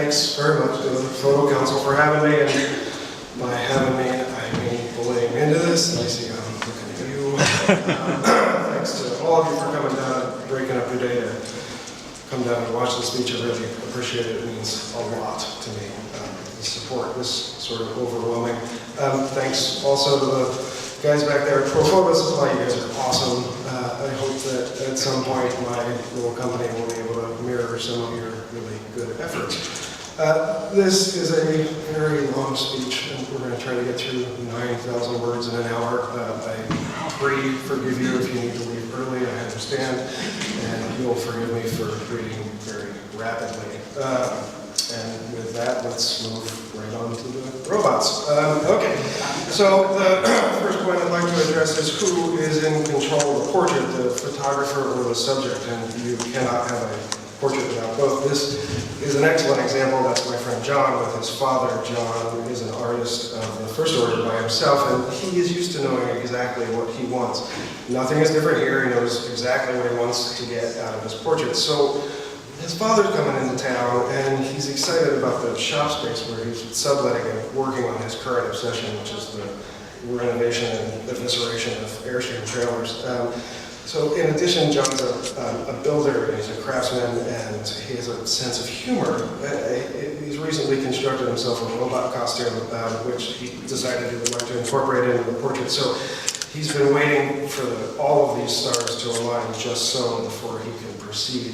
thanks very much to the Photo Council for having me, and by having me, I mean bullying me into this. I see I'm looking at you. Thanks to all of you for coming down and breaking up your day to come down and watch the speech. I really appreciate it. It means a lot to me. The support was sort of overwhelming. Thanks also to the guys back there at Pro Photo Supply. You guys are awesome. I hope that at some point my little company will be able to mirror some of your really good efforts. This is a very long speech, and we're going to try to get through 9,000 words in an hour. I forgive you if you need to leave early, I understand, and you'll forgive me for reading very rapidly. And with that, let's move right on to the robots. Okay, so the first point I'd like to address is who is in control of the portrait, the photographer or the subject, and you cannot have a portrait without both. This is an excellent example. That's my friend John with his father. John is an artist of the first order by himself, and he is used to knowing exactly what he wants. Nothing is different here. He knows exactly what he wants to get out of his portrait. So his father's coming into town, and he's excited about the shop space where he's subletting and working on his current obsession, which is the renovation and evisceration of Airstream trailers. So in addition, John's a builder, and he's a craftsman, and he has a sense of humor. He's recently constructed himself a robot costume, which he decided he would like to incorporate into the portrait. So he's been waiting for all of these stars to align just so before he can proceed.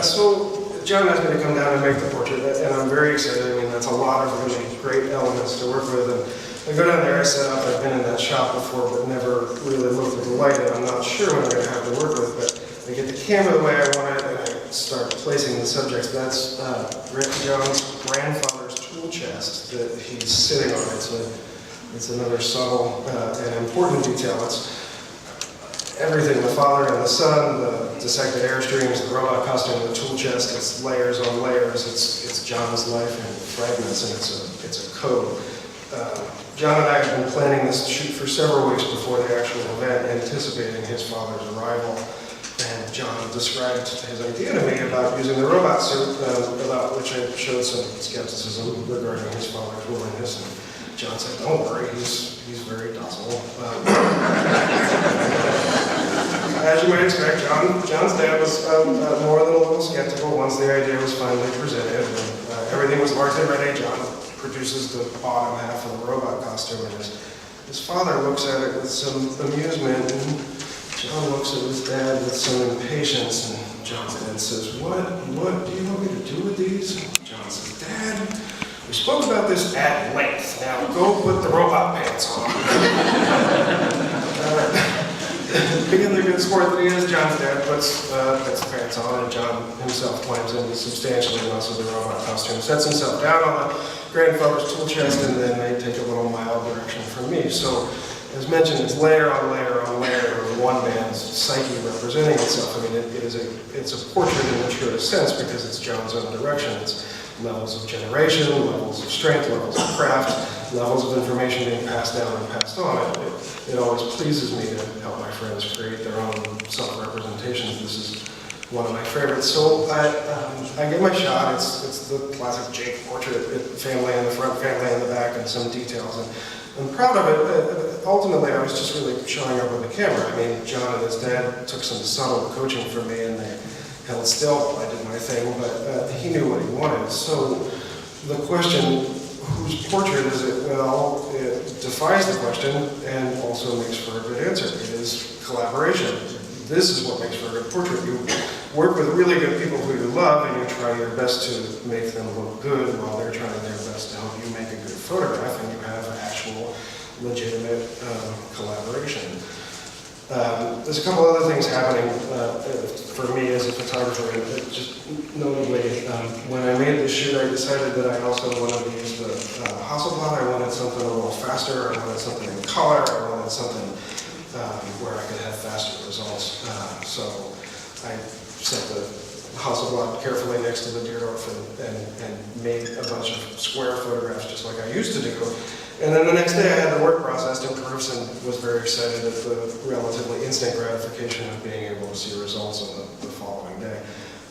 So John asked me to come down and make the portrait, and I'm very excited. I mean, that's a lot of really great elements to work with. And I go down there, I set up, I've been in that shop before, but never really looked at the light, and I'm not sure what I'm going to have to work with, but I get the camera the way I want it, and I start placing the subjects. That's John's grandfather's tool chest that he's sitting on. It's another subtle and important detail. It's everything, the father and the son, the dissected Airstreams, the robot costume, the tool chest. It's layers on layers. It's John's life in fragments, and it's a code. John and I have been planning this shoot for several weeks before the actual event, anticipating his father's arrival. And John described his idea to me about using the robot suit, about which I showed some skepticism regarding his father's willingness. And John said, "Don't worry, he's very docile." As you might expect, John's dad was more than a little skeptical once the idea was finally presented. And, everything was largely ready. John produces the bottom half of the robot costume, and his father looks at it with some amusement, and John looks at his dad with some impatience, and John's dad says, what do you want me to do with these? John says, "Dad, we spoke about this at length. Now go put the robot pants on." Being the good sport that he is, John's dad puts the pants on, and John himself climbs into substantially less of the robot costume, sets himself down on the grandfather's tool chest, and then they take a little mild direction from me. So, as mentioned, it's layer on layer on layer of one man's psyche representing itself. I mean, it's a portrait in the truest sense because it's John's own direction. It's levels of generation, levels of strength, levels of craft, levels of information being passed down and passed on. It always pleases me to help my friends create their own self-representations. This is one of my favorites. So I get my shot. It's the classic Jake portrait, family in the front, family in the back, and some details. And I'm proud of it. Ultimately, I was just really showing up with the camera. I mean, John and his dad took some subtle coaching from me, and they held still while I did my thing, but he knew what he wanted. So the question, whose portrait is it? Well, it defies the question and also makes for a good answer. It is collaboration. This is what makes for a good portrait. You work with really good people who you love, and you try your best to make them look good while they're trying their best to help you make a good photograph, and you have actual legitimate collaboration. There's a couple other things happening for me as a photographer. Just notably, when I made this shoot, I decided that I also wanted to use the Hasselblad. I wanted something a little faster. I wanted something in color. I wanted something where I could have faster results. So I set the Hasselblad carefully next to the deer and made a bunch of square photographs just like I used to do. And then the next day I had the work processed in proofs and was very excited at the relatively instant gratification of being able to see results on the following day.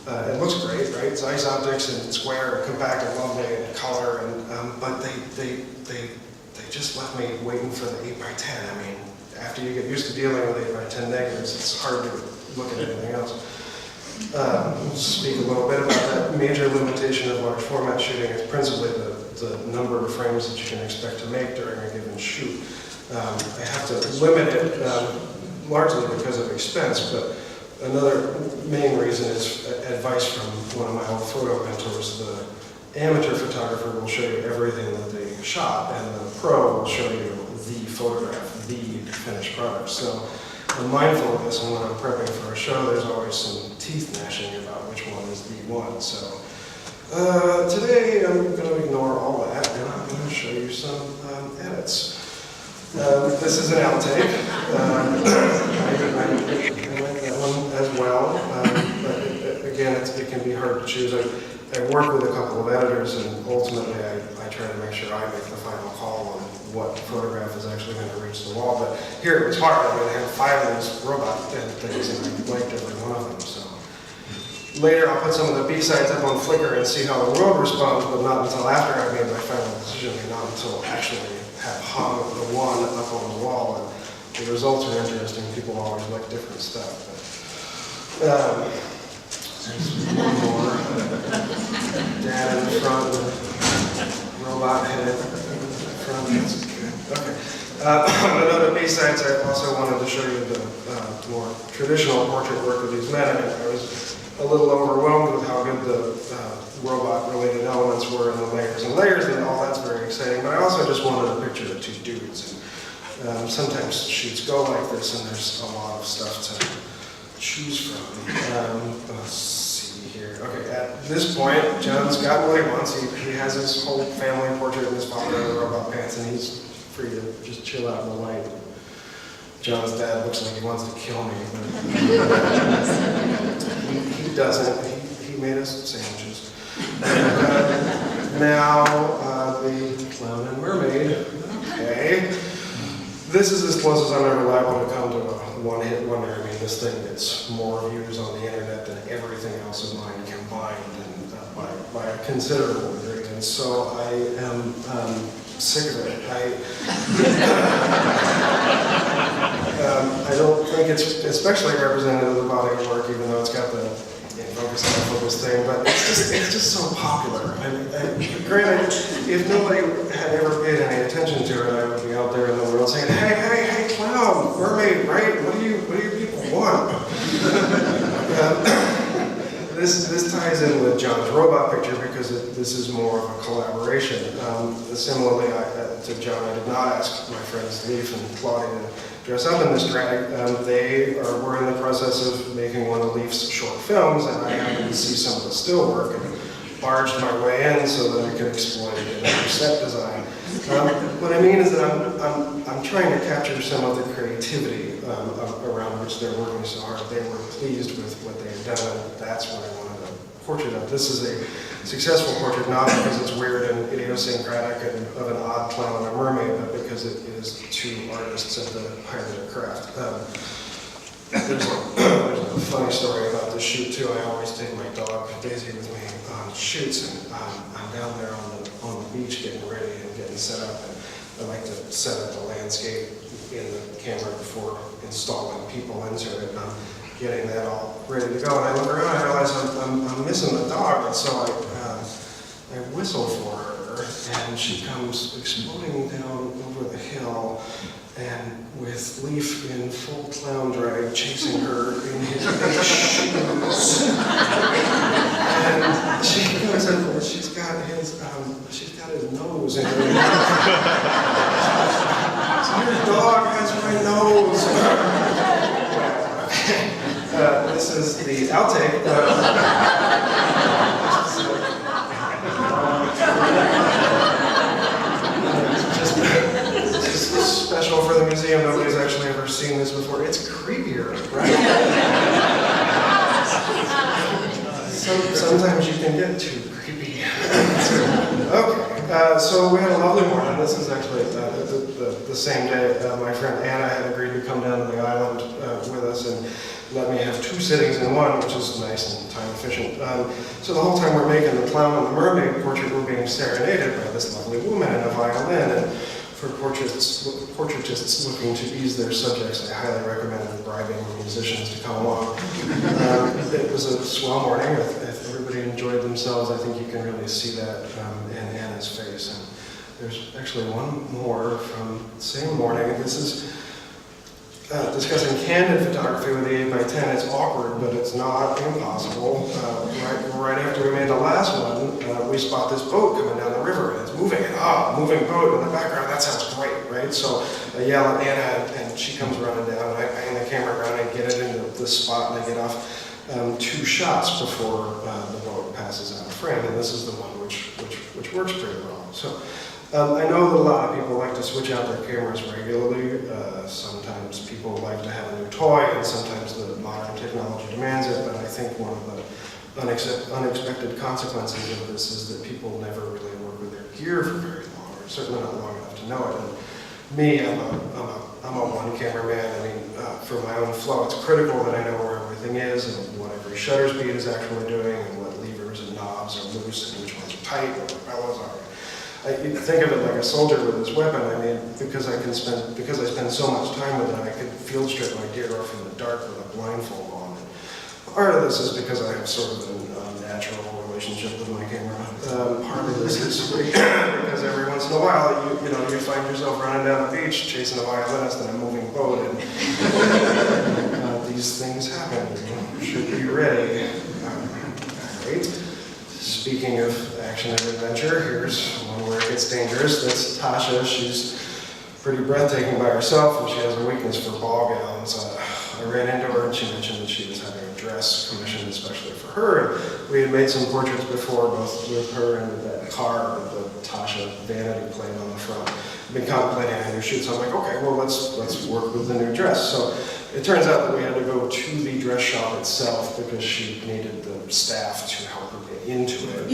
It looks great, right? It's ice optics and square and compact and lovely and color, and but they just left me waiting for the 8x10. I mean, after you get used to dealing with 8x10 negatives, it's hard to look at anything else. We'll speak a little bit about that major limitation of large format shooting. It's principally the number of frames that you can expect to make during a given shoot. I have to limit it largely because of expense, but another main reason is advice from one of my old photo mentors. The amateur photographer will show you everything that they shot, and the pro will show you the photograph, the finished product. So I'm mindful of this, and when I'm prepping for a show, there's always some teeth gnashing about which one is the one. So today I'm going to ignore all that, and I'm going to show you some edits. This is an outtake. I like that one as well, but again, it can be hard to choose. I work with a couple of editors, and ultimately I try to make sure I make the final call on what photograph is actually going to reach the wall. But here it was hard. I mean, I had 5 of these robot things, and I liked every one of them. So later I'll put some of the B-sides up on Flickr and see how the world responds, but not until after I made my final decision, and not until actually have hung the one up on the wall. And the results are interesting. People always like different stuff. But, there's one more. Dad in the front, the robot head in the front. That's good. Okay. Another B-sides, I also wanted to show you the more traditional portrait work of these men. I was a little overwhelmed with how good the robot-related elements were in the layers and layers, and all that's very exciting. But I also just wanted a picture of 2 dudes. And sometimes shoots go like this, and there's a lot of stuff to choose from. Let's see here. Okay, at this point, John's got what he wants. He has his whole family portrait in his father in the robot pants, and he's free to just chill out in the light. John's dad looks like he wants to kill me, but he doesn't. He made us sandwiches. Now, the Clown and Mermaid. Okay. This is as close as I'm ever liable to come to a one-hit wonder. I mean, this thing gets more views on the internet than everything else of mine combined, and by a considerable degree. And so I am sick of it. I don't think it's especially representative of the body of work, even though it's got the focus on the focus thing, but it's just so popular. Granted, if nobody had ever paid any attention to it, I would be out there in the world saying, hey, clown, mermaid, right? What do you people want? This ties in with John's robot picture because this is more of a collaboration. Similarly, to John, I did not ask my friends Leif and Claudia to dress up in this drag. They were in the process of making one of Leif's short films, and I happened to see some of the still work and barged my way in so that I could exploit it in their set design. What I mean is that I'm trying to capture some of the creativity around which they're working so hard. They were pleased with what they had done, and that's what I wanted a portrait of. This is a successful portrait, not because it's weird and idiosyncratic and of an odd clown and a mermaid, but because it is 2 artists at the height of their craft. There's a funny story about this shoot too. I always take my dog Daisy with me on shoots, and I'm down there on the beach getting ready and getting set up, and I like to set up the landscape in the camera before installing people into it. And I'm getting that all ready to go, and I look around and I realize I'm missing the dog, and so I whistle for her, and she comes exploding down over the hill, and with Leif in full clown drag chasing her in his big shoes. And she comes in and she's got his nose in her mouth. Your dog has my nose. This is the outtake. Just special for the museum. Nobody's actually ever seen this before. It's creepier, right? Sometimes you can get too creepy. Okay, so we had a lovely morning. This is actually the same day. My friend Anna had agreed to come down to the island with us, and let me have 2 sittings in one, which is nice and time efficient. So the whole time we're making the clown and the mermaid portrait, we're being serenaded by this lovely woman and a violin. And for portraitists looking to ease their subjects, I highly recommend bribing musicians to come along. It was a swell morning. If everybody enjoyed themselves, I think you can really see that in Anna's face. And there's actually one more from the same morning. This is discussing candid photography with the 8x10. It's awkward, but it's not impossible. Right after we made the last one, we spot this boat coming down the river, and it's moving. Moving boat in the background. That sounds great, right? So I yell at Anna, and she comes running down, and I hang the camera around and get it into the spot, and I get off 2 shots before the boat passes out of frame. And this is the one which works pretty well. So. I know that a lot of people like to switch out their cameras regularly. Sometimes people like to have a new toy, and sometimes the modern technology demands it, but I think one of the unexpected consequences of this is that people never really work with their gear for very long, or certainly not long enough to know it. And me, I'm a one-camera man. I mean, for my own flow, it's critical that I know where everything is, and what every shutter speed is actually doing, and what levers and knobs are loose, and which ones are tight, and what the bellows are. You think of it like a soldier with his weapon. I mean, because I spend so much time with it, I could field strip my deer off in the dark with a blindfold on. And part of this is because I have sort of a natural relationship with my camera. Part of this is because every once in a while, you find yourself running down the beach chasing a violinist in a moving boat, and these things happen. You should be ready. Right? Speaking of action and adventure, here's one where it gets dangerous. That's Tasha. She's pretty breathtaking by herself, and she has a weakness for ball gowns. I ran into her, and she mentioned that she was having a dress commissioned especially for her. And we had made some portraits before, both with her and that car with the Tasha vanity plate on the front. I've been contemplating a new shoot, so I'm like, okay, well, let's work with the new dress. So it turns out that we had to go to the dress shop itself because she needed the staff to help her get into it.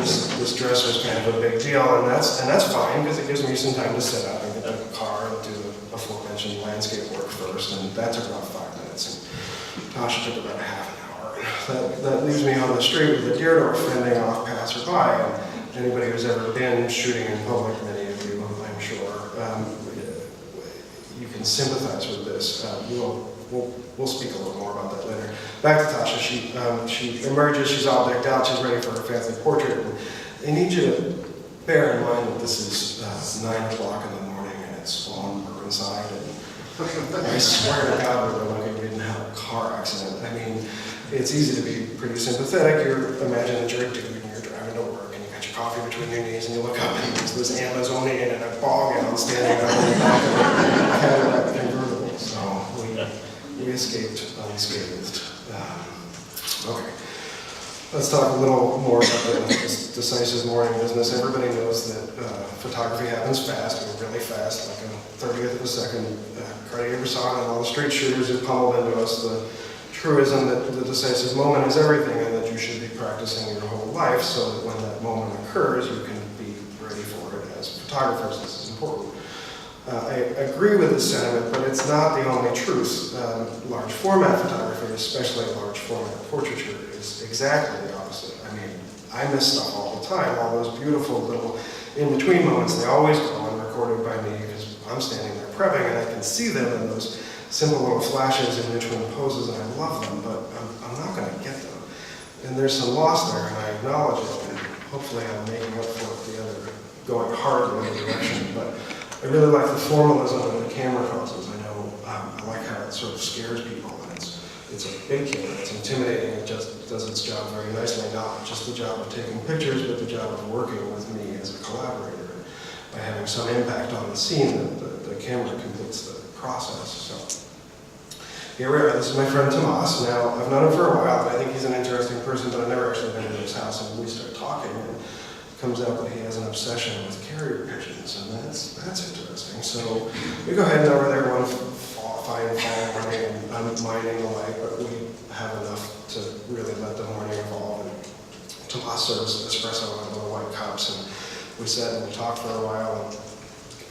This dress was kind of a big deal, and that's fine because it gives me some time to set up and get the car and do the aforementioned landscape work first, and that took about 5 minutes. And Tasha took about half an hour. That leaves me on the street with the deer door fending off passerby. And anybody who's ever been shooting in public, many of you, I'm sure, you can sympathize with this. We'll speak a little more about that later. Back to Tasha. She emerges. She's all decked out. She's ready for her fancy portrait. And I need you to bear in mind that this is 9 o'clock in the morning, and it's on inside. And I swear to God, we're lucky we didn't have a car accident. I mean, it's easy to be pretty sympathetic. Imagine that you're a dude and you're driving to work, and you got your coffee between your knees, and you look up and there's this Amazonian in a ball gown standing up in the back of a Cadillac convertible. So we escaped unscathed. Okay. Let's talk a little more about this decisive morning business. Everybody knows that photography happens fast, really fast, like a 30th of a second. Cartier Bresson and all the street shooters have pummeled into us the truism that the decisive moment is everything, and that you should be practicing your whole life so that when that moment occurs, you can be ready for it. As photographers, this is important. I agree with this sentiment, but it's not the only truth. Large format photography, especially large format portraiture, is exactly the opposite. I mean, I miss stuff all the time. All those beautiful little in-between moments, they always go unrecorded by me because I'm standing there prepping, and I can see them in those simple little flashes in between poses, and I love them, but I'm not going to get them. And there's some loss there, and I acknowledge it, and hopefully I'm making up for it going hard in the other direction. But I really like the formalism that the camera causes. I know I like how it sort of scares people, and it's a big camera. It's intimidating. It just does its job very nicely. Not just the job of taking pictures, but the job of working with me as a collaborator. And by having some impact on the scene, the camera completes the process. So here we are. This is my friend Tomas. Now, I've known him for a while, and I think he's an interesting person, but I've never actually been to his house, and we start talking, and it comes out that he has an obsession with carrier pigeons, and that's interesting. So we go ahead and over there one fine fall morning, and I'm mining the light, but we have enough to really let the morning evolve. And Tomas serves espresso in little white cups, and we sat and we talked for a while. And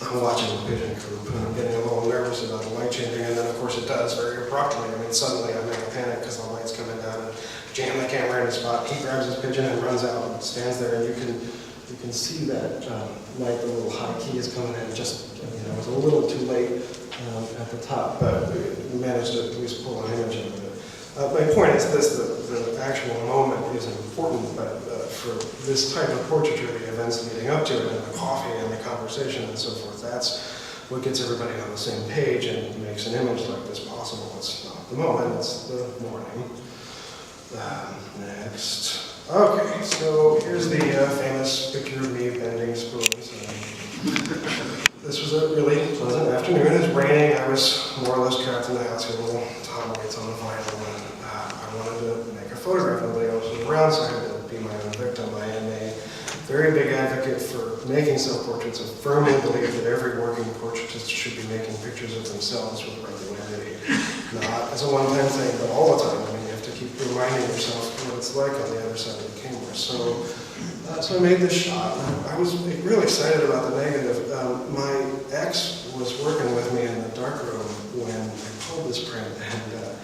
I'm watching the pigeon coop and I'm getting a little nervous about the light changing, and then of course it does very abruptly. I mean, suddenly I'm in a panic because the light's coming down and jam the camera in a spot. He grabs his pigeon and runs out and stands there, and you can see that light, the little high key is coming in. Just, it was a little too late at the top, but we managed to at least pull an image of it. My point is this: the actual moment is important, but for this type of portraiture, the events leading up to it, and the coffee and the conversation and so forth, that's what gets everybody on the same page and makes an image like this possible. It's not the moment, it's the morning. Next. Okay, so here's the famous picture of me bending spoons. This was a really pleasant afternoon. It was raining. I was more or less trapped in the house with little Tom Waits on the vinyl, and I wanted to make a photograph. Nobody else was around, so I had to be my own victim. I am a very big advocate for making self-portraits. I firmly believe that every working portraitist should be making pictures of themselves with regularity. Not as a one-time thing, but all the time. I mean, you have to keep reminding yourself what it's like on the other side of the camera. So I made this shot. I was really excited about the negative. My ex was working with me in the darkroom when I pulled this print, and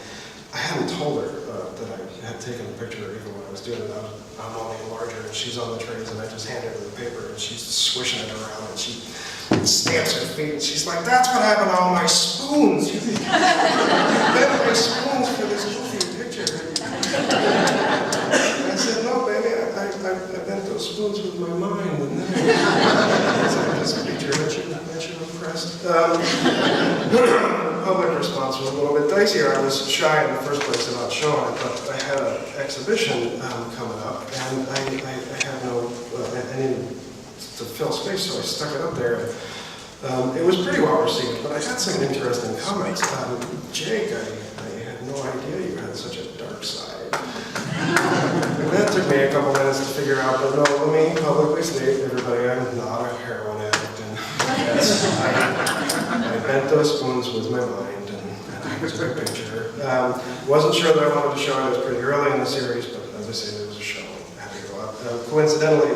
I hadn't told her that I had taken the picture even when I was doing it. I'm only larger, and she's on the trays, and I just handed her the paper, and she's swishing it around, and she stamps her feet, and she's like, "That's what happened to all my spoons. You bent my spoons for this goofy picture." And I said, "No, baby, I bent those spoons with my mind." And then this picture that you impressed. Public response was a little bit dicier. I was shy in the first place about showing it, but I had an exhibition coming up, and I had I needed to fill space, so I stuck it up there. It was pretty well received, but I got some interesting comments. Jake, I had no idea you had such a dark side. And that took me a couple minutes to figure out, but no, let me publicly state, everybody, I'm not a heroin addict, and yes, I bent those spoons with my mind, and I took a picture. Wasn't sure that I wanted to show it. It was pretty early in the series, but as I say, there was a show. I had to go up. Coincidentally,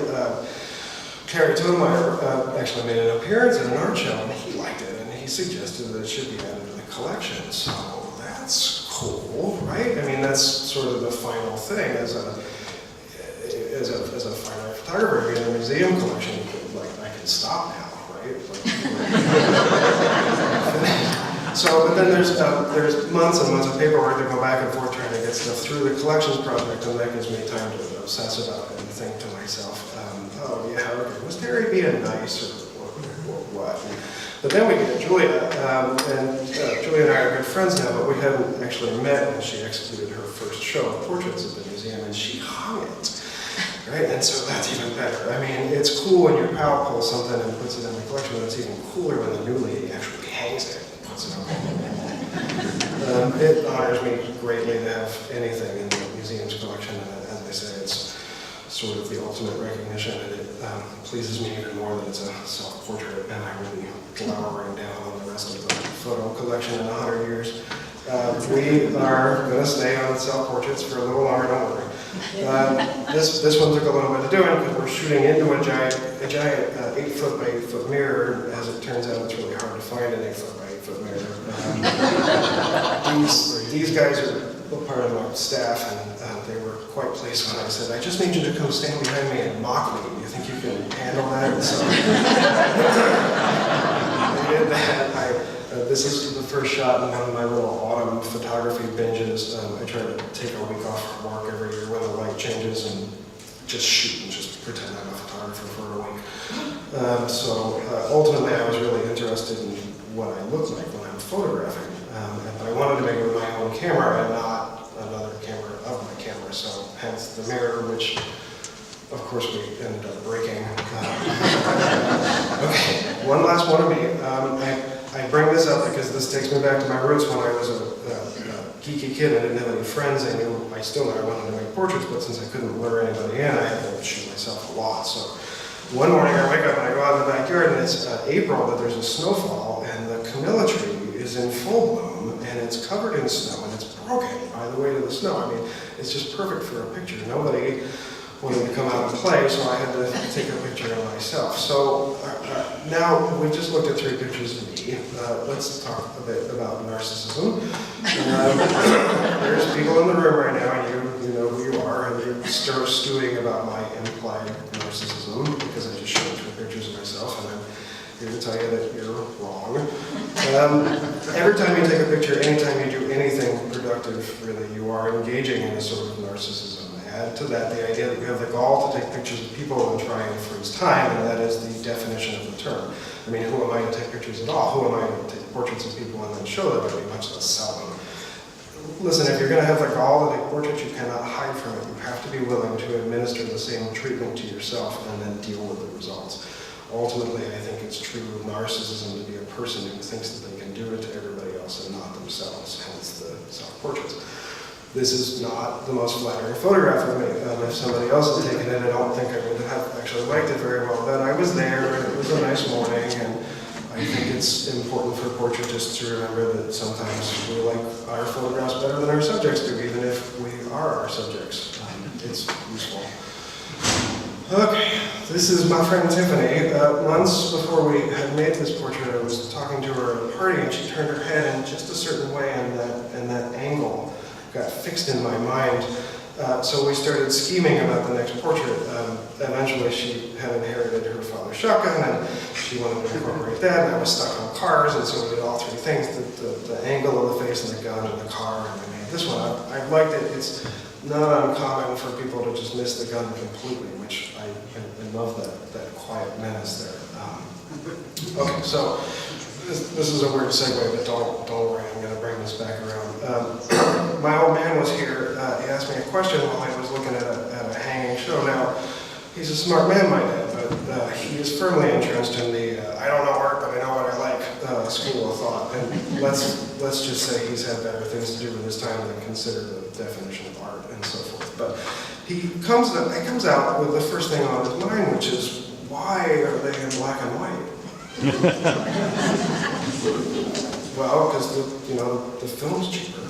Terry Tonemeyer actually made an appearance at an art show, and he liked it, and he suggested that it should be added to the collection. So that's cool, right? I mean, that's sort of the final thing as a fine art photographer in a museum collection. I can stop now, right? But then there's months and months of paperwork to go back and forth trying to get stuff through the collections project, and that gives me time to obsess about it and think to myself, oh yeah, okay, was Terry being nice or what? But then we get Julia, and Julia and I are good friends now, but we hadn't actually met when she executed her first show of portraits at the museum, and she hung it. Right? And so that's even better. I mean, it's cool when your pal pulls something and puts it in the collection, but it's even cooler when the new lady actually hangs it and puts it on the wall. It honors me greatly to have anything in the museum's collection, and as I say, it's sort of the ultimate recognition, and it pleases me even more that it's a self-portrait, and I will be glowering down on the rest of the photo collection in 100 years. We are going to stay on self-portraits for a little longer, don't worry. This one took a little bit of doing because we're shooting into a giant 8-foot by 8-foot mirror. As it turns out, it's really hard to find an 8-foot by 8-foot mirror. These guys are part of my staff, and they were quite pleased when I said, "I just need you to come stand behind me and mock me. Do you think you can handle that?" And so I did that. This is the first shot in one of my little autumn photography binges. I try to take a week off from work every year when the light changes and just shoot and just pretend I'm a photographer for a week. Ultimately, I was really interested in what I look like when I'm photographing. But I wanted to make it with my own camera and not another camera of my camera. So hence the mirror, which of course we ended up breaking. Okay, one last one of me. I bring this up because this takes me back to my roots when I was a geeky kid. I didn't have any friends. I still knew I wanted to make portraits, but since I couldn't lure anybody in, I had to shoot myself a lot. So one morning I wake up and I go out in the backyard, and it's April, but there's a snowfall, and the camellia tree is in full bloom, and it's covered in snow, and it's broken by the weight of the snow. I mean, it's just perfect for a picture. Nobody wanted to come out and play, so I had to take a picture of myself. So now we've just looked at 3 pictures of me. Let's talk a bit about narcissism. There's people in the room right now, and you know who you are, and you're stewing about my implied narcissism because I just showed 3 pictures of myself, and I'm here to tell you that you're wrong. Every time you take a picture, anytime you do anything productive, really, you are engaging in a sort of narcissism. Add to that the idea that you have the gall to take pictures of people and try and freeze time, and that is the definition of the term. I mean, who am I to take pictures at all? Who am I to take portraits of people and then show them? I mean, much less sell them. Listen, if you're going to have the gall to take portraits, you cannot hide from it. You have to be willing to administer the same treatment to yourself and then deal with the results. Ultimately, I think it's true of narcissism to be a person who thinks that they can do it to everybody else and not themselves, hence the self-portraits. This is not the most flattering photograph of me. If somebody else had taken it, I don't think I would have actually liked it very well. But I was there, and it was a nice morning, and I think it's important for portraitists to remember that sometimes we like our photographs better than our subjects do, even if we are our subjects. It's useful. Okay, this is my friend Tiffany. Months before we had made this portrait, I was talking to her at a party, and she turned her head in just a certain way, and that angle got fixed in my mind. So we started scheming about the next portrait. Eventually she had inherited her father's shotgun, and she wanted to incorporate that, and I was stuck on cars, and so we did all 3 things, the angle of the face and the gun and the car, and we made this one. I liked it. It's not uncommon for people to just miss the gun completely, which I love that quiet menace there. Okay, so this is a weird segue, but don't worry, I'm going to bring this back around. My old man was here. He asked me a question while I was looking at a hanging show. Now, he's a smart man, my dad, but he is firmly entrenched in the I don't know art, but I know what I like school of thought. And let's just say he's had better things to do with his time than consider the definition of art and so forth. But he comes out with the first thing on his mind, which is, why are they in black and white? Well, because the film's cheaper.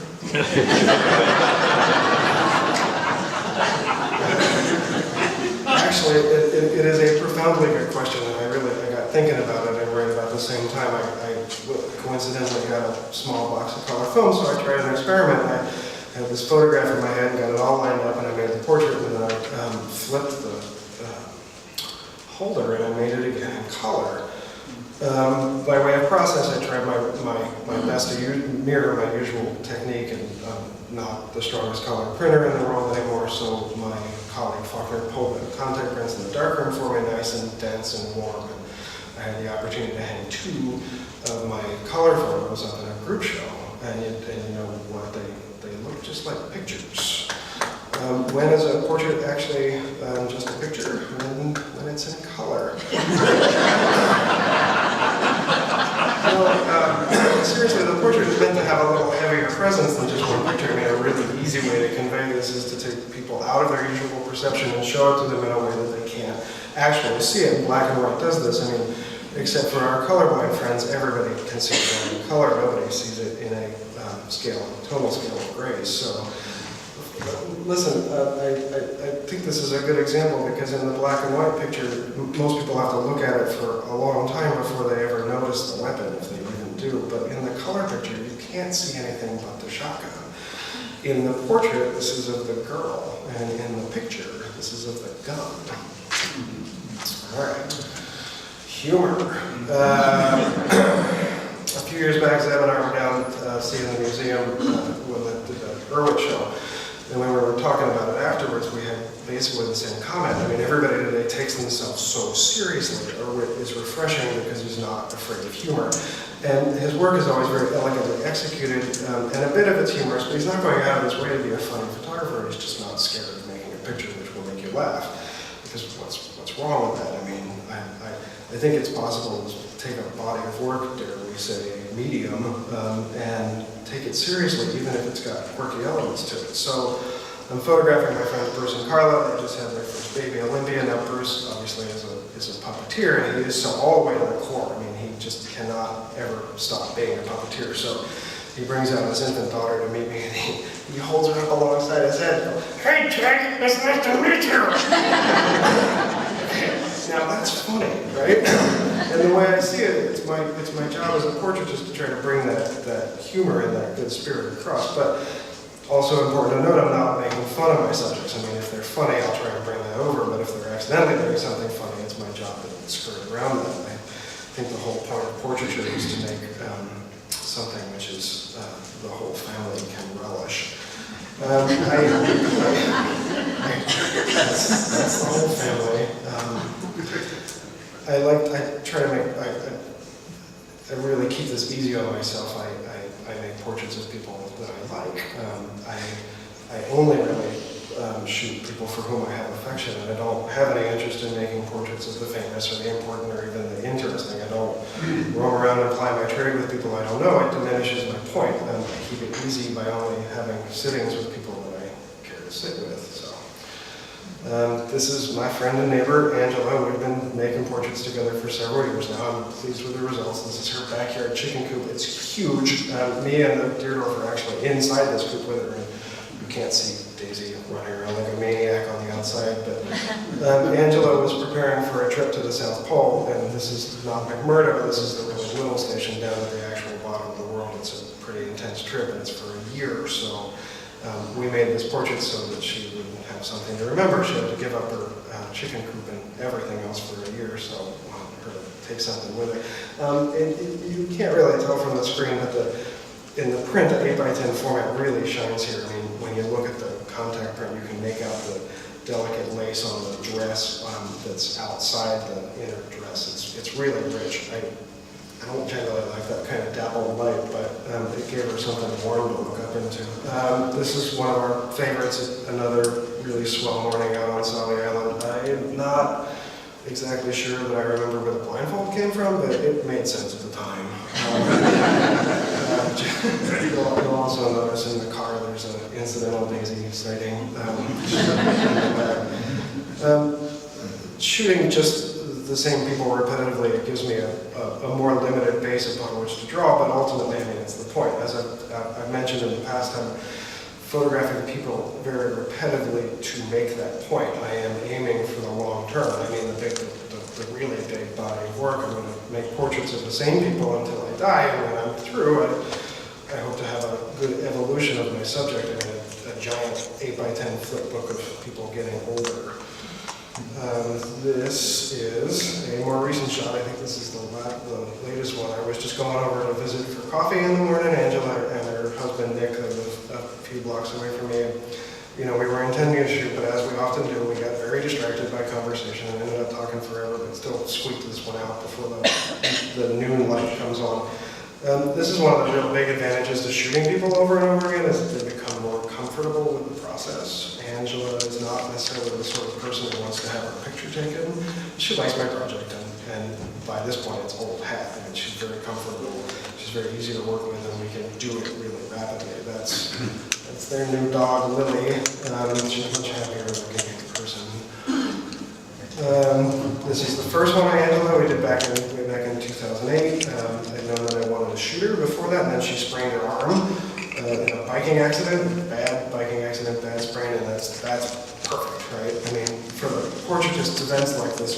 Actually, it is a profoundly good question, and I got thinking about it, and right about the same time, I coincidentally got a small box of color film, so I tried an experiment. I had this photograph in my head and got it all lined up, and I made the portrait, and then I flipped the holder, and I made it again in color. By way of process, I tried my best to mirror my usual technique, and I'm not the strongest color printer in the world anymore, so my colleague Faulkner pulled the contact prints in the darkroom for me, nice and dense and warm, and I had the opportunity to hang 2 of my color photos up in a group show, and you know what, they look just like pictures. When is a portrait actually just a picture? When it's in color. Seriously, the portrait is meant to have a little heavier presence than just one picture. I mean, a really easy way to convey this is to take people out of their usual perception and show it to them in a way that they can't actually see it. Black and white does this. I mean, except for our colorblind friends, everybody can see it in color. Nobody sees it in a tonal scale of grays. So, listen, I think this is a good example because in the black and white picture, most people have to look at it for a long time before they ever notice the weapon, if they even do. But in the color picture, you can't see anything but the shotgun. In the portrait, this is of the girl, and in the picture, this is of the gun. All right. Humor. A few years back, Zeb and I were down seeing the museum when they did the Irwin show. And when we were talking about it afterwards, we had basically the same comment. I mean, everybody today takes themselves so seriously. Irwin is refreshing because he's not afraid of humor. And his work is always very elegantly executed, and a bit of it's humorous, but he's not going out of his way to be a funny photographer. He's just not scared of making a picture which will make you laugh. Because what's wrong with that? I mean, I think it's possible to take a body of work, dare we say, medium, and take it seriously, even if it's got quirky elements to it. So I'm photographing my friends Bruce and Carla. They just had their first baby, Olympia. Now Bruce obviously is a puppeteer, and he is so all the way to the core. I mean, he just cannot ever stop being a puppeteer. So he brings out his infant daughter to meet me, and he holds her up alongside his head. Hey, Jack, it's nice to meet you. Now that's funny, right? And the way I see it, it's my job as a portraitist to try to bring that humor and that good spirit across. But also important to note, I'm not making fun of my subjects. I mean, if they're funny, I'll try and bring that over. But if they're accidentally doing something funny, it's my job to skirt around that. I think the whole point of portraiture is to make something which is the whole family can relish. That's the whole family. I really keep this easy on myself. I make portraits of people that I like. I only really shoot people for whom I have affection, and I don't have any interest in making portraits of the famous or the important or even the interesting. I don't roam around and ply my trade with people I don't know. It diminishes my point. I keep it easy by only having sittings with people that I care to sit with. So. This is my friend and neighbor, Angela. We've been making portraits together for several years now. I'm pleased with the results. This is her backyard chicken coop. It's huge. Me and the deer dwarf are actually inside this coop with her. And you can't see Daisy running around like a maniac on the outside. But Angela was preparing for a trip to the South Pole, and this is not McMurdo. This is the really little station down at the actual bottom of the world. It's a pretty intense trip, and it's for a year. So we made this portrait so that she would have something to remember. She had to give up her chicken coop and everything else for a year, so I wanted her to take something with her. You can't really tell from the screen, but in the print, the 8x10 format really shines here. I mean, when you look at the contact print, you can make out the delicate lace on the dress that's outside the inner dress. It's really rich. I don't generally like that kind of dappled light, but it gave her something warm to look up into. This is one of our favorites. It's another really swell morning out on Sally Island. I am not exactly sure that I remember where the blindfold came from, but it made sense at the time. You'll also notice in the car there's an incidental Daisy sighting. Shooting just the same people repetitively, it gives me a more limited base upon which to draw, but ultimately, I mean, it's the point. As I've mentioned in the past, I'm photographing people very repetitively to make that point. I am aiming for the long term. I mean, the really big body of work. I'm going to make portraits of the same people until I die, and when I'm through, I hope to have a good evolution of my subject and a giant 8x10 flip book of people getting older. This is a more recent shot. I think this is the latest one. I was just going over to visit for coffee in the morning. Angela and her husband Nick live a few blocks away from me. You know, we were intending to shoot, but as we often do, we got very distracted by conversation and ended up talking forever, but still squeaked this one out before the noon light comes on. This is one of the real big advantages to shooting people over and over again, is that they become more comfortable with the process. Angela is not necessarily the sort of person who wants to have her picture taken. She likes my project, and by this point it's old hat. I mean, she's very comfortable. She's very easy to work with, and we can do it really rapidly. That's their new dog, Lily. She's much happier looking in person. This is the first one I Angela we did way back in 2008. I'd known that I wanted to shoot her before that, and then she sprained her arm in a biking accident, bad biking accident, bad sprain, and that's perfect, right? I mean, for the portraitist, events like this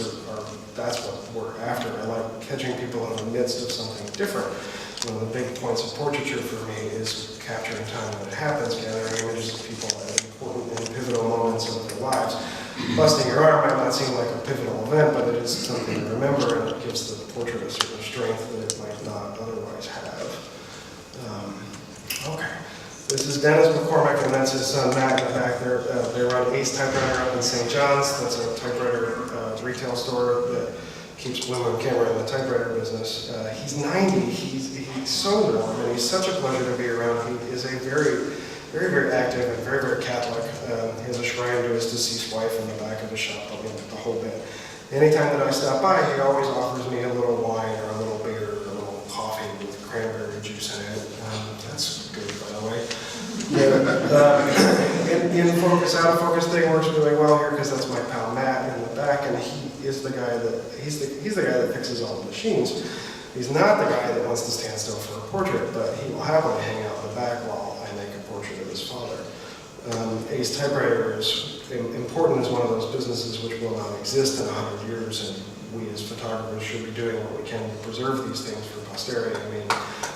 that's what we're after. I like catching people in the midst of something different. One of the big points of portraiture for me is capturing time when it happens, gathering images of people at important and pivotal moments of their lives. Busting your arm might not seem like a pivotal event, but it is something to remember, and it gives the portrait a sort of strength that it might not otherwise have. Okay. This is Dennis McCormick, and that's his son Matt in the back there. They run Ace Typewriter up in St. John's. That's a typewriter retail store that keeps Bloom and Camera in the typewriter business. He's 90. He's so warm, and he's such a pleasure to be around. He is a very, very, very active and very, very Catholic. He has a shrine to his deceased wife in the back of his shop, I mean, the whole bit. Anytime that I stop by, he always offers me a little wine or a little beer or a little coffee with cranberry juice in it. That's good, by the way. In focus, out of focus thing works really well here because that's my pal Matt in the back, and he's the guy that fixes all the machines. He's not the guy that wants to stand still for a portrait, but he will happily hang out in the back while I make a portrait of his father. Ace Typewriter is important as one of those businesses which will not exist in 100 years, and we as photographers should be doing what we can to preserve these things for posterity. I mean,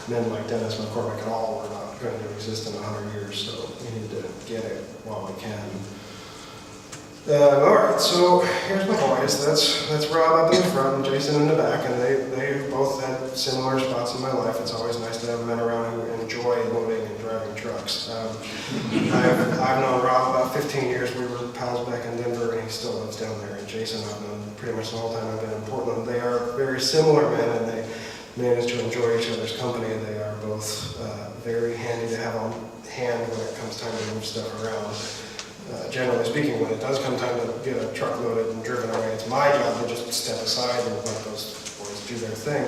men like Dennis McCormick and all are not going to exist in 100 years, so we need to get it while we can. All right, so here's my boys. That's Rob up in the front and Jason in the back, and they both had similar spots in my life. It's always nice to have men around who enjoy loading and driving trucks. I've known Rob about 15 years. We were pals back in Denver, and he still lives down there. And Jason I've known pretty much the whole time I've been in Portland. They are very similar men, and they manage to enjoy each other's company. They are both very handy to have on hand when it comes time to move stuff around. Generally speaking, when it does come time to get a truck loaded and driven away, it's my job to just step aside and let those boys do their thing.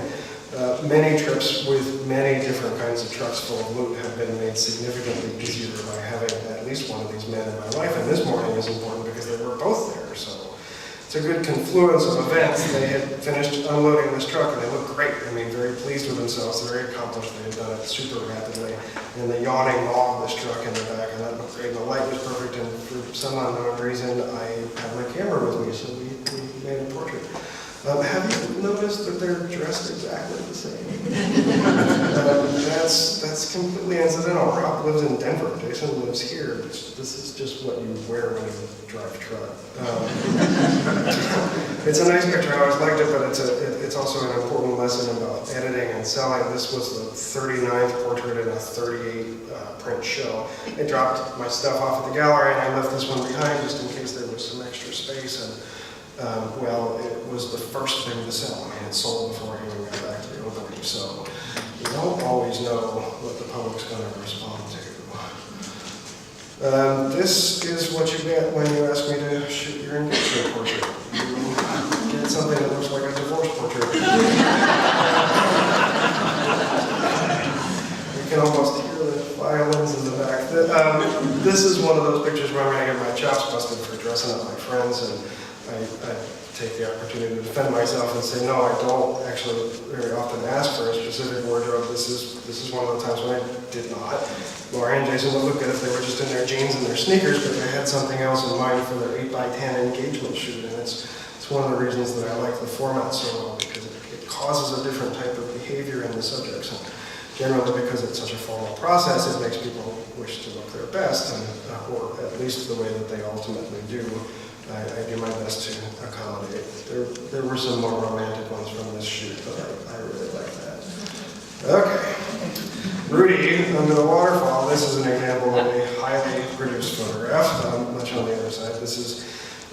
Many trips with many different kinds of trucks full of loot have been made significantly easier by having at least one of these men in my life, and this morning is important because they were both there, so it's a good confluence of events. They had finished unloading this truck and they looked great. I mean, very pleased with themselves, very accomplished. They had done it super rapidly. And the yawning maw of this truck in the back, and that looked great. The light was perfect, and for some unknown reason, I had my camera with me, so we made a portrait. Have you noticed that they're dressed exactly the same? That's completely incidental. Rob lives in Denver. Jason lives here. This is just what you wear when you drive a truck. It's a nice picture. I always liked it, but it's also an important lesson about editing and selling. This was the 39th portrait in a 38 print show. I dropped my stuff off at the gallery, and I left this one behind just in case there was some extra space. And well, it was the first thing to sell. I mean, it sold before I even got back to the opening, so you don't always know what the public's going to respond to. This is what you get when you ask me to shoot your engagement portrait. You get something that looks like a divorce portrait. You can almost hear the violins in the back. This is one of those pictures where I'm going to get my chops busted for dressing up my friends, and I take the opportunity to defend myself and say, no, I don't actually very often ask for a specific wardrobe. This is one of the times when I did not. Laura and Jason would look good if they were just in their jeans and their sneakers, but they had something else in mind for their 8x10 engagement shoot, and it's one of the reasons that I like the format so well, because it causes a different type of behavior in the subjects. And generally, because it's such a formal process, it makes people wish to look their best, and, or at least the way that they ultimately do. I do my best to accommodate. There were some more romantic ones from this shoot, but I really like that. Okay. Rudy, under the waterfall. This is an example of a highly produced photograph, much on the other side. This is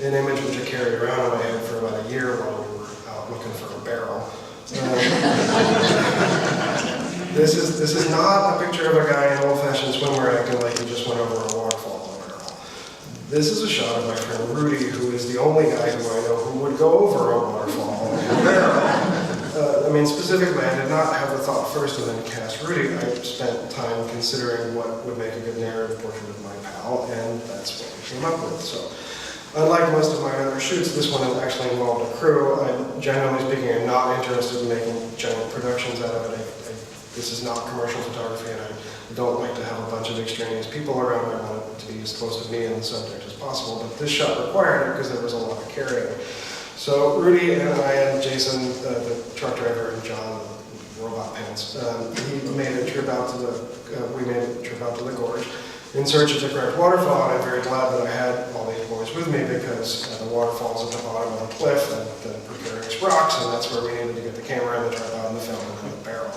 an image which I carried around in my head for about a year while we were out looking for a barrel. This is not a picture of a guy in old-fashioned swimwear acting like he just went over a waterfall in a barrel. This is a shot of my friend Rudy, who is the only guy who I know who would go over a waterfall in a barrel. I mean, specifically, I did not have the thought first and then cast Rudy. I spent time considering what would make a good narrative portrait of my pal, and that's what we came up with. So, unlike most of my other shoots, this one has actually involved a crew. Generally speaking, I'm not interested in making giant productions out of it. This is not commercial photography, and I don't like to have a bunch of extraneous people around. I want it to be as close to me and the subject as possible, but this shot required it because there was a lot of carrying. So Rudy and I and Jason, the truck driver, and John, the robot pants, we made a trip out to the gorge in search of the correct waterfall, and I'm very glad that I had all these boys with me because the waterfall's at the bottom of the cliff and the precarious rocks, and that's where we needed to get the camera and the tripod and the film and the barrel.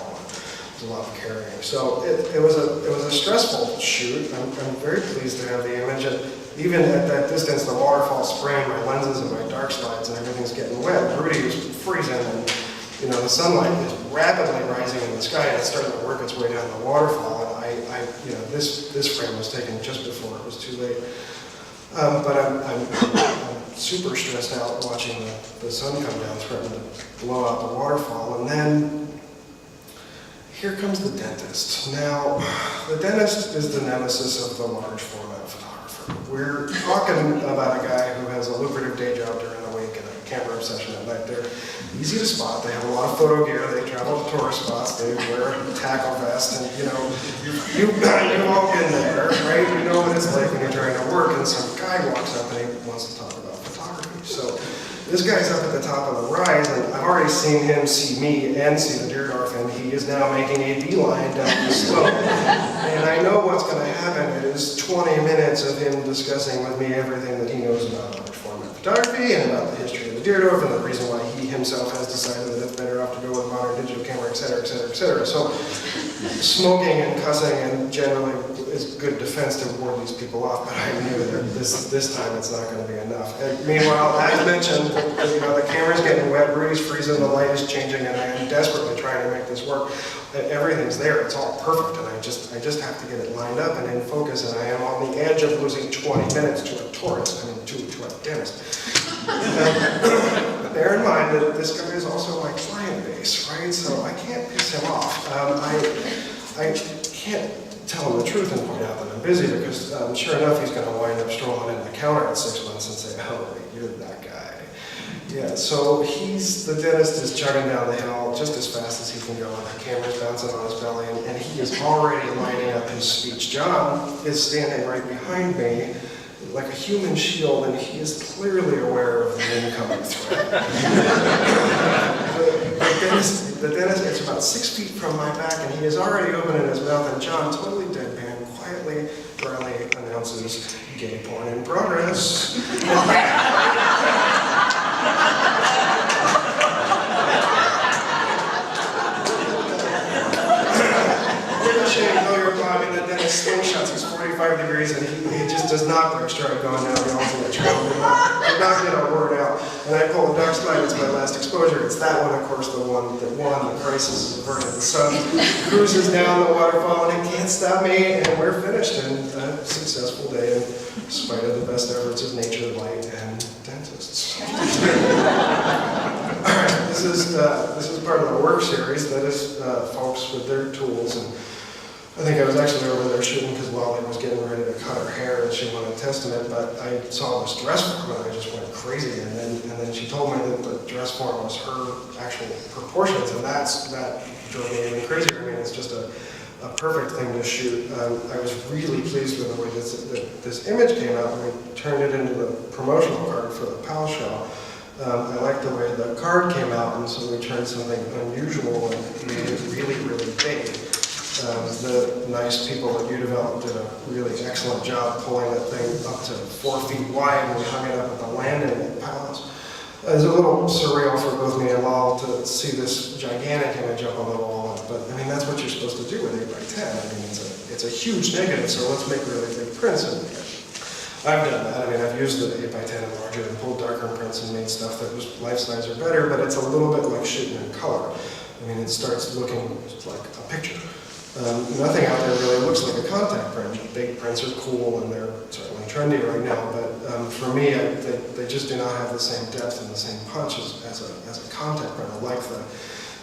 A lot of carrying. So it was a stressful shoot. I'm very pleased to have the image. And even at that distance, the waterfall spraying my lenses and my dark slides and everything's getting wet. Rudy is freezing, and the sunlight is rapidly rising in the sky, and it's starting to work its way down the waterfall. And this frame was taken just before it was too late. But I'm super stressed out watching the sun come down, threatening to blow out the waterfall, and then here comes the dentist. Now, the dentist is the nemesis of the large format photographer. We're talking about a guy who has a lucrative day job during the week and a camera obsession at night. They're easy to spot. They have a lot of photo gear. They travel to tourist spots. They wear a tackle vest, and you've all been there, right? You know what it's like when you're trying to work and some guy walks up and he wants to talk about photography. So this guy's up at the top of the rise, and I've already seen him see me and see the Deerdorf, and he is now making a beeline down the slope. And I know what's going to happen. It is 20 minutes of him discussing with me everything that he knows about large format photography and about the history of the Deerdorf and the reason why he himself has decided that it's better off to go with modern digital camera, et cetera, et cetera, et cetera. So smoking and cussing and generally is good defense to ward these people off, but I knew that this time it's not going to be enough. And meanwhile, as mentioned, the camera's getting wet, Rudy's freezing, the light is changing, and I am desperately trying to make this work. Everything's there, it's all perfect, and I just have to get it lined up and in focus, and I am on the edge of losing 20 minutes to a tourist, to a dentist. Bear in mind that this guy is also my client base, right? So I can't piss him off. I can't tell him the truth and point out that I'm busy because sure enough, he's going to wind up strolling in the counter in 6 months and say, oh, you're that guy. Yeah, so the dentist is chugging down the hill just as fast as he can go, and the camera's bouncing on his belly, and he is already lining up his speech. John is standing right behind me like a human shield, and he is clearly aware of the incoming threat. The dentist is about 6 feet from my back, and he is already opening his mouth, and John, totally deadpan, quietly, dryly announces, gay porn in progress. The dentist slingshots, he's 45 degrees, and he just does not start going down the alternate trail. Did not get a word out. And I pull the dark slide, it's my last exposure. It's that one, of course, the one that won. The crisis is averted. The sun cruises down the waterfall, and it can't stop me, and we're finished. And a successful day, in spite of the best efforts of nature, light, and dentists. All right, this is part of the work series. That is folks with their tools. And I think I was actually over there shooting because Lolly was getting ready to cut her hair and she wanted Testament, but I saw this dress form and I just went crazy. And then she told me that the dress form was her actual proportions, and that drove me even crazier. I mean, it's just a perfect thing to shoot. I was really pleased with the way this image came out, and we turned it into the promotional card for the PAL show. I liked the way the card came out, and so we tried something unusual and made it really, really big. The nice people that you developed did a really excellent job pulling that thing up to 4 feet wide, and we hung it up at the landing at Palace. It was a little surreal for both me and Lal to see this gigantic image up on the wall, but I mean that's what you're supposed to do with 8x10. I mean it's a huge negative, so let's make really big prints. And I've done that. I mean I've used the 8x10 and larger and pulled darker prints and made stuff that was life size or better, but it's a little bit like shooting in color. I mean it starts looking like a picture. Nothing out there really looks like a contact print. Big prints are cool and they're certainly trendy right now, but for me, they just do not have the same depth and the same punch as a contact print. I like the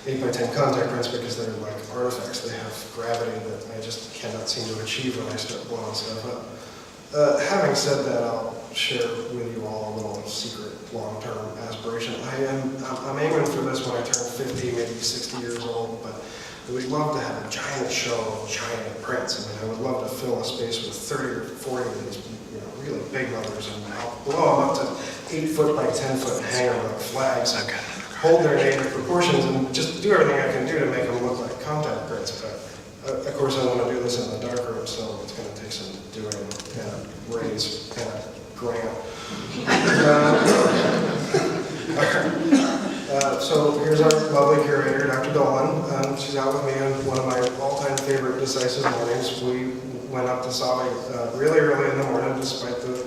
8x10 contact prints because they're like artifacts. They have gravity that I just cannot seem to achieve when I start blowing stuff up. Having said that, I'll share with you all a little secret long-term aspiration. I'm aiming for this when I turn 50, maybe 60 years old, but we'd love to have a giant show of giant prints. I mean, I would love to fill a space with 30 or 40 of these, really big numbers, and I'll blow them up to 8 foot by 10 foot hanger like flags, hold their native proportions, and just do everything I can do to make them look like contact prints. But of course, I want to do this in the dark room, so it's going to take some doing and raise and grant. So here's our lovely curator, Dr. Dolan. She's out with me on one of my all-time favorite Decisive mornings. We went up to Sabe really early in the morning, despite the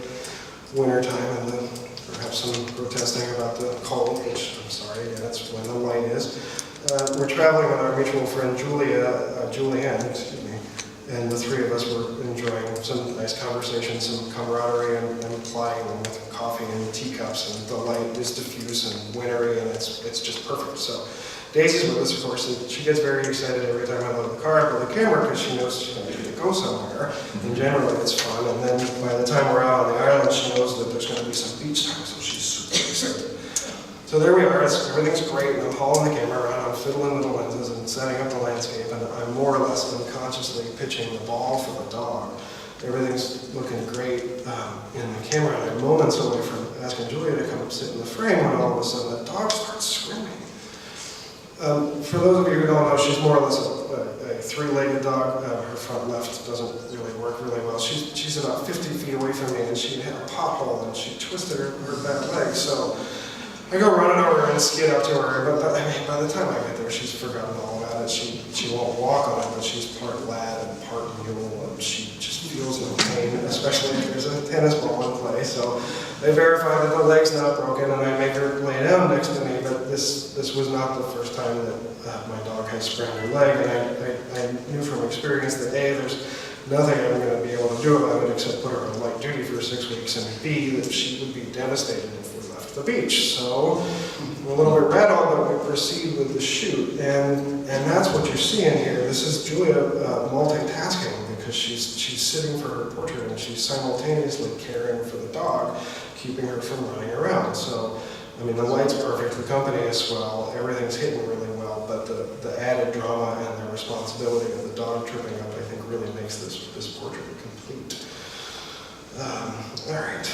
winter time and perhaps some protesting about the cold, which I'm sorry, yeah, that's when the light is. We're traveling with our mutual friend Julianne, excuse me, and the three of us were enjoying some nice conversation, some camaraderie, and plying them with coffee and teacups, and the light is diffuse and wintry, and it's just perfect. So Daisy's with us, of course, and she gets very excited every time I load the car with the camera because she knows she's going to go somewhere, and generally it's fun. And then by the time we're out on the island, she knows that there's going to be some beach time, so she's super excited. So there we are, everything's great, and I'm hauling the camera around, I'm fiddling with the lenses and setting up the landscape, and I'm more or less unconsciously pitching the ball for the dog. Everything's looking great in the camera, and I'm moments away from asking Julia to come sit in the frame when all of a sudden the dog starts screaming. For those of you who don't know, she's more or less a three-legged dog. Her front left doesn't really work really well. She's about 50 feet away from me, and she hit a pothole, and she twisted her back leg. So I go running over and skid up to her, but I mean, by the time I get there, she's forgotten all about it. She won't walk on it, but she's part lad and part mule, and she just feels no pain, especially if there's a tennis ball in play. So I verify that the leg's not broken, and I make her lay down next to me, but this was not the first time that my dog has sprained her leg, and I knew from experience that A, there's nothing I'm going to be able to do about it except put her on light duty for 6 weeks, and B, that she would be devastated if we left the beach. So we're a little bit rattled, but we proceed with the shoot, and that's what you're seeing here. This is Julia multitasking, because she's sitting for her portrait and she's simultaneously caring for the dog, keeping her from running around. So, I mean, the light's perfect, the company is swell, everything's hitting really well, but the added drama and the responsibility of the dog tripping up, I think, really makes this portrait complete. All right.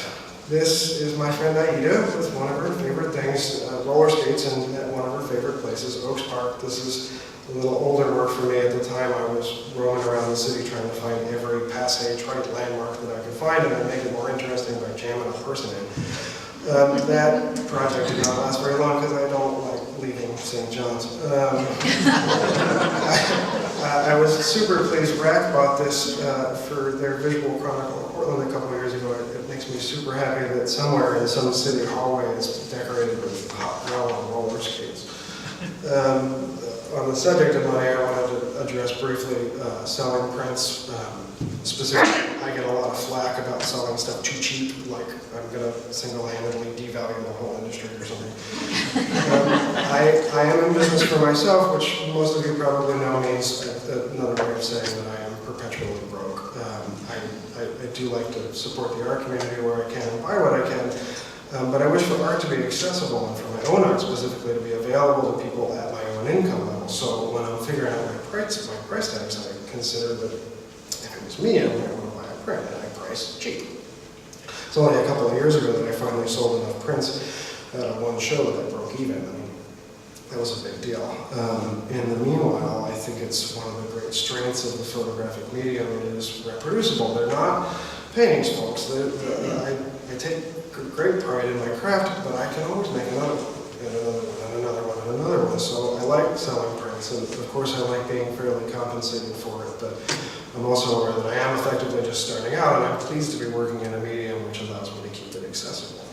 This is my friend Aida with one of her favorite things, roller skates, and at one of her favorite places, Oaks Park. This is a little older work for me. At the time, I was roaming around the city trying to find every passage, right landmark that I could find, and I'd make it more interesting by jamming a person in. That project did not last very long because I don't like leaving St. John's. I was super pleased. Rack bought this for their visual chronicle in Portland a couple of years ago. It makes me super happy that somewhere in some city hallway it's decorated with hot girl on roller skates. On the subject of money, I wanted to address briefly selling prints. Specifically, I get a lot of flack about selling stuff too cheap, like I'm going to single-handedly devalue the whole industry or something. I am in business for myself, which most of you probably know means another way of saying that I am perpetually broke. I do like to support the art community where I can and buy what I can, but I wish for art to be accessible and for my own art specifically to be available to people at my own income level. So when I'm figuring out my price tags, I consider that if it was me, I might want to buy a print, and I price cheap. It's only a couple of years ago that I finally sold enough prints at one show that I broke even. I mean, that was a big deal. In the meanwhile, I think it's one of the great strengths of the photographic medium. It is reproducible. They're not paintings, folks. I take great pride in my craft, but I can always make another one, and another one, and another one, and another one. So I like selling prints, and of course I like being fairly compensated for it, but I'm also aware that I am effectively just starting out, and I'm pleased to be working in a medium which allows me to keep it accessible.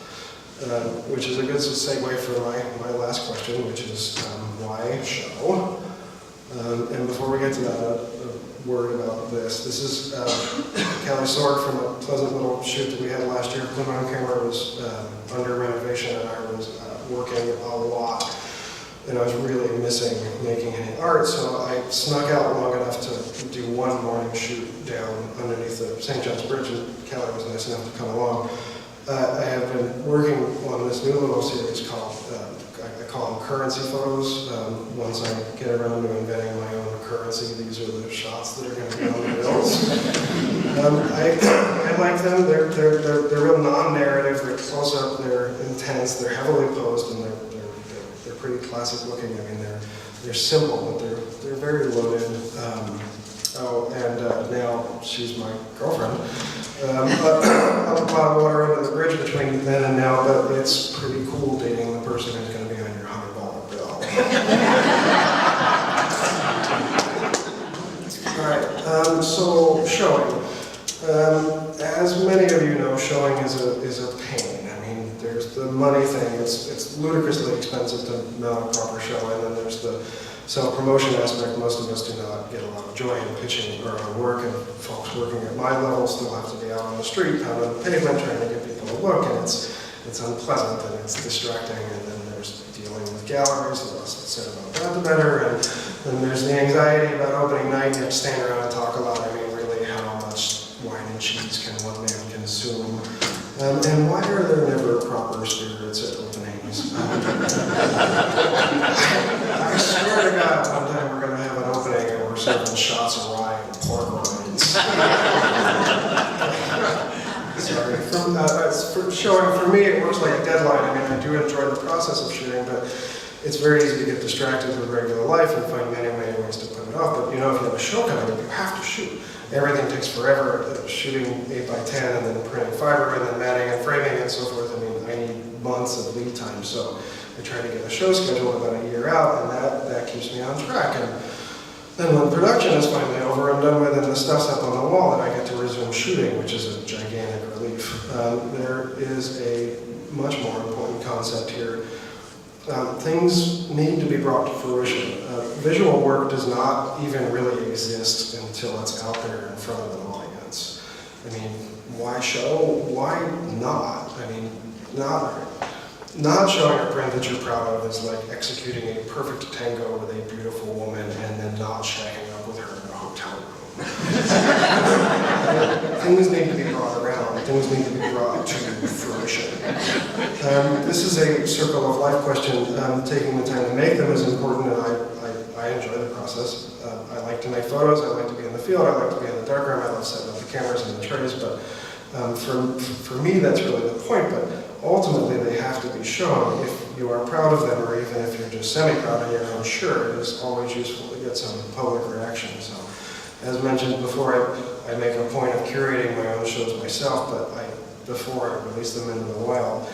Which is a good segue for my last question, which is why show? And before we get to that, a word about this. This is Kelly Sword from a pleasant little shoot that we had last year. Blue Mountain Camera was under renovation, and I was working a lot. And I was really missing making any art, so I snuck out long enough to do one morning shoot down underneath the St. John's Bridge, and Kelly was nice enough to come along. I have been working on this new little series called, I call them currency photos. Once I get around to inventing my own currency, these are the shots that are going to be on the bills. I like them. They're real non-narrative. They're close-up. They're intense. They're heavily posed, and they're pretty classic looking. I mean, they're simple, but they're very loaded. Now she's my girlfriend. Up a lot of water under the bridge between then and now, but it's pretty cool dating the person who's going to be on your $100 bill. All right, so showing. As many of you know, showing is a pain. I mean, there's the money thing. It's ludicrously expensive to mount a proper show, and then there's the self-promotion aspect. Most of us do not get a lot of joy in pitching our own work, and folks working at my level still have to be out on the street, pounding the pavement, trying to get people to look, and it's unpleasant and it's distracting. And then there's dealing with galleries. The less said about that, the better. And then there's the anxiety about opening night. You have to stand around and talk a lot. I mean, really, how much wine and cheese can one man consume? And why are there never proper spirits at openings? I swear to God, one time we're going to have an opening and we're serving shots of rye and pork rinds. Sorry. For showing, for me, it works like a deadline. I mean, I do enjoy the process of shooting, but it's very easy to get distracted with regular life and find many ways to put it off. But you know, if you have a show coming up, you have to shoot. Everything takes forever, shooting 8x10 and then printing fiber and then matting and framing and so forth. I mean, I need months of lead time, so I try to get a show scheduled about a year out, and that keeps me on track. And then when production is finally over and done with and the stuff's up on the wall, then I get to resume shooting, which is a gigantic relief. There is a much more important concept here. Things need to be brought to fruition. Visual work does not even really exist until it's out there in front of an audience. I mean, why show? Why not? I mean, not showing a print that you're proud of is like executing a perfect tango with a beautiful woman and then not shacking up with her in a hotel room. Things need to be brought around. Things need to be brought to fruition. This is a circle of life question. Taking the time to make them is important, and I enjoy the process. I like to make photos. I like to be in the field. I like to be in the darkroom. I love setting up the cameras and the trays. But for me, that's really the point. But ultimately, they have to be shown. If you are proud of them, or even if you're just semi-proud and you're unsure, it is always useful to get some public reaction. So, as mentioned before, I make a point of curating my own shows myself, but before I release them into the wild,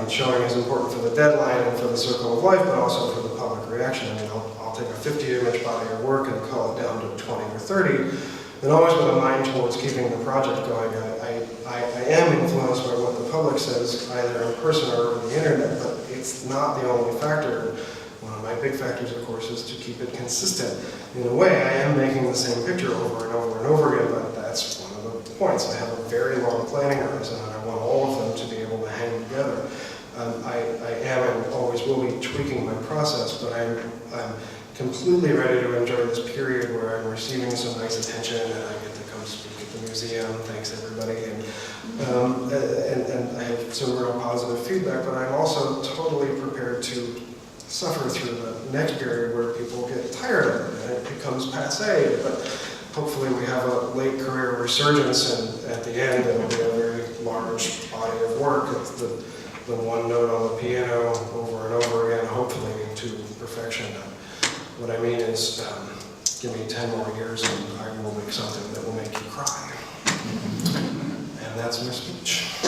showing is important for the deadline and for the circle of life, but also for the public reaction. I mean, I'll take a 50-image body of work and call it down to 20 or 30, and always with a mind towards keeping the project going. I am influenced by what the public says, either in person or over the internet, but it's not the only factor. One of my big factors, of course, is to keep it consistent. In a way, I am making the same picture over and over and over again, but that's one of the points. I have a very long planning horizon, and I want all of them to be able to hang together. I am and always will be tweaking my process, but I'm completely ready to enjoy this period where I'm receiving some nice attention and I get to come speak at the museum. Thanks, everybody. And I have some real positive feedback, but I'm also totally prepared to suffer through the next period where people get tired of it and it becomes passé. But hopefully we have a late career resurgence, and at the end it'll be a very large body of work. It's the one note on the piano over and over again, hopefully to perfection. What I mean is, give me 10 more years and I will make something that will make you cry. And that's my speech.